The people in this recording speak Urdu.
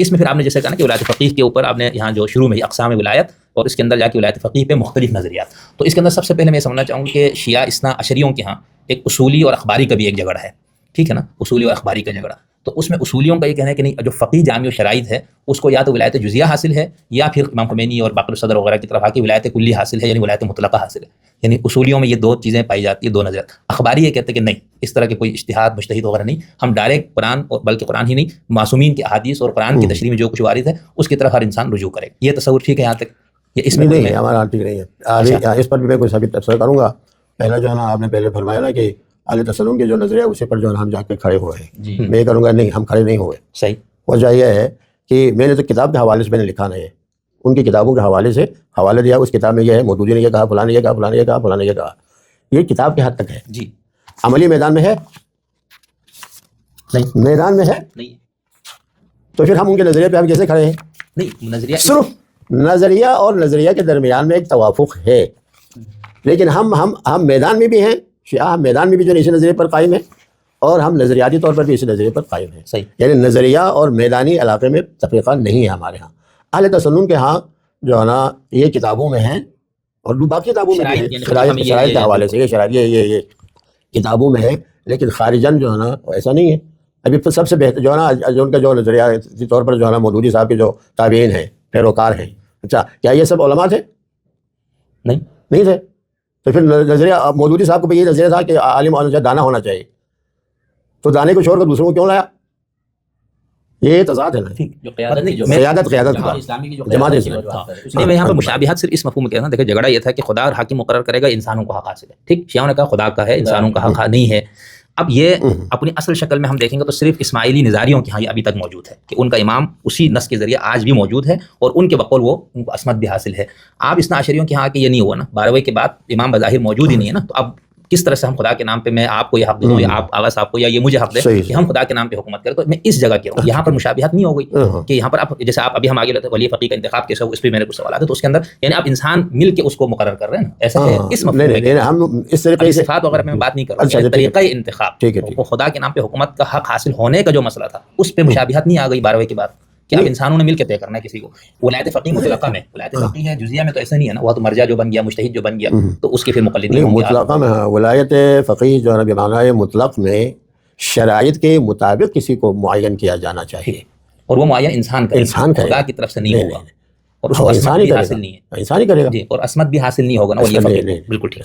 اس میں پھر آپ نے جیسے کہا نا کہ ولایت فقیہ کے اوپر آپ نے یہاں جو شروع میں ہی اقسام ولایت اور اس کے اندر جا کے ولایت فقیہ پہ مختلف نظریات. تو اس کے اندر سب سے پہلے میں سمجھنا چاہوں گا کہ شیعہ اثنا عشریوں کے ہاں ایک اصولی اور اخباری کا بھی ایک جھگڑا ہے. ٹھیک ہے نا, اصولی اور اخباری کا جھگڑا. تو اس میں اصولیوں کا یہ کہنا ہے کہ نہیں, جو فقیہ جامع و شرائط ہے اس کو یا تو ولایت جزیہ حاصل ہے یا پھر امام خمینی اور باقر صدر وغیرہ کی طرف آ کے ولایت کلی حاصل ہے, یعنی ولایت مطلقہ حاصل ہے. یعنی اصولیوں میں یہ دو چیزیں پائی جاتی ہیں, دو نظریات. اخباری یہ کہتے ہیں کہ نہیں, اس طرح کے کوئی اجتہاد مجتہد وغیرہ نہیں, ہم ڈائریکٹ قرآن اور بلکہ قرآن ہی نہیں معصومین کی احادیث اور قرآن کی تشریح میں جو کچھ وارد ہے اس کی طرف ہر انسان رجوع کرے. یہ تصور ٹھیک ہے یہاں تک؟ یہ اس میں نہیں, ہمارا ٹھیک نہیں ہے. اس پر بھی میں کوئی ثابت تبصرہ کروں گا. پہلا جو ہے نا, آپ نے پہلے فرمایا نا کہ اہل تسنن کے جو نظریہ اسی پر جو ہے ہم جا کے کھڑے ہوئے ہیں. میں یہ کروں گا نہیں, ہم کھڑے نہیں ہوئے. صحیح. وجہ یہ ہے کہ میں نے تو کتاب کے حوالے سے میں نے لکھا نہیں ہے, ان کی کتابوں کے حوالے سے حوالہ دیا. اس کتاب میں یہ ہے, مودودی نے یہ کہا, فلاں نے یہ کہا, فلاں نے یہ کہا, فلاں نے یہ کہا. یہ کتاب کے حد تک ہے. جی. عملی میدان میں ہے نہیں, میدان میں ہے نہیں, تو پھر ہم ان کے نظریے پہ ہم کیسے کھڑے ہیں؟ نہیں, نظریہ صرف نظریہ اور نظریہ کے درمیان میں ایک توافق ہے, لیکن ہم میدان میں بھی ہیں. شیعہ میدان میں بھی جو اسی نظریے پر قائم ہے, اور ہم نظریاتی طور پر بھی اسی نظریے پر قائم ہیں. صحیح. یعنی نظریہ اور میدانی علاقے میں تفریقہ نہیں ہے ہمارے ہاں. اہل تسنن کے ہاں جو ہے نا یہ کتابوں میں ہیں اور باقی کتابوں میں بھی ہیں, شرائط کے حوالے سے یہ شرائط یہ کتابوں میں ہے, لیکن خارجن جو ہے نا ایسا نہیں ہے. ابھی سب سے بہتر جو ہے نا, جو ان کا جو نظریہ اسی طور پر جو ہے نا مودودی صاحب کے جو تابعین ہیں, پیروکار ہیں, اچھا کیا یہ سب علماء تھے؟ نہیں تھے. تو پھر نظریہ مودودی صاحب کو بھی یہ نظریہ تھا کہ عالم ہونا چاہیے, دانا ہونا چاہیے, تو دانے کو چھوڑ کر دوسروں کو کیوں لایا؟ یہ تضاد ہے نا, قیادت جماعت اسلامی. میں یہاں پر مشابہت صرف اس مفہوم میں کہنا, دیکھیں جھگڑا یہ تھا کہ خدا حاکم مقرر کرے گا, انسانوں کو حق حاصل ہے. ٹھیک, شیعوں نے کہا خدا کا ہے, انسانوں کا حق نہیں ہے. اب یہ اپنی اصل شکل میں ہم دیکھیں گے تو صرف اسماعیلی نظاریوں کے ہاں یہ ابھی تک موجود ہے کہ ان کا امام اسی نص کے ذریعے آج بھی موجود ہے, اور ان کے بقول وہ ان کو عصمت بھی حاصل ہے. آپ اثنا عشریوں کے ہاں کہ یہ نہیں ہوا نا, 12ویں کے بعد امام بظاہر موجود ہی نہیں ہے نا, تو اب کس طرح سے ہم خدا کے نام پہ, میں آپ کو یہ حق دوں یا آپ آغا صاحب کو, یا یہ مجھے حق دے کہ ہم خدا کے نام پہ حکومت کریں. تو میں اس جگہ کیا ہوں, یہاں پر مشابہت نہیں ہو گئی کہ یہاں پر آپ جیسے آپ ابھی ہم آگے لیتے ولی فقیہ کا انتخاب کیسے ہو, اس پہ میں نے کچھ سوالات ہے, تو اس کے اندر یعنی آپ انسان مل کے اس کو مقرر کر رہے ہیں نا, ایسا ہے اس مفہوم میں. ہم اس طریقے سے صفات وغیرہ میں بات نہیں کر رہا ہوں, طریقہ انتخاب, وہ خدا کے نام پہ حکومت کا حق حاصل ہونے کا جو مسئلہ تھا اس پہ مشابہت نہیں آ گئی 12ویں کے بعد کہ اب انسانوں نے مل کے طے کرنا ہے کسی کو. ولایت فقیہ مطلقہ میں, ولایت فقیہ ہے جزیہ میں تو ایسا نہیں ہے نا, وہ تو مرجع جو بن گیا, مجتہد جو بن گیا, تو اس کے پھر مقلدین ہوں گے. مطلقہ میں ولایت فقیہ جو ہے بمعنی مطلق میں شرائط کے مطابق کسی کو معین کیا جانا چاہیے, اور وہ معین انسان خدا کی طرف سے نہیں ہوگا, اور اس کو عصمت بھی حاصل نہیں ہے, انسان ہی کرے گا, اور عصمت بھی حاصل نہیں ہوگا نا. بالکل ٹھیک.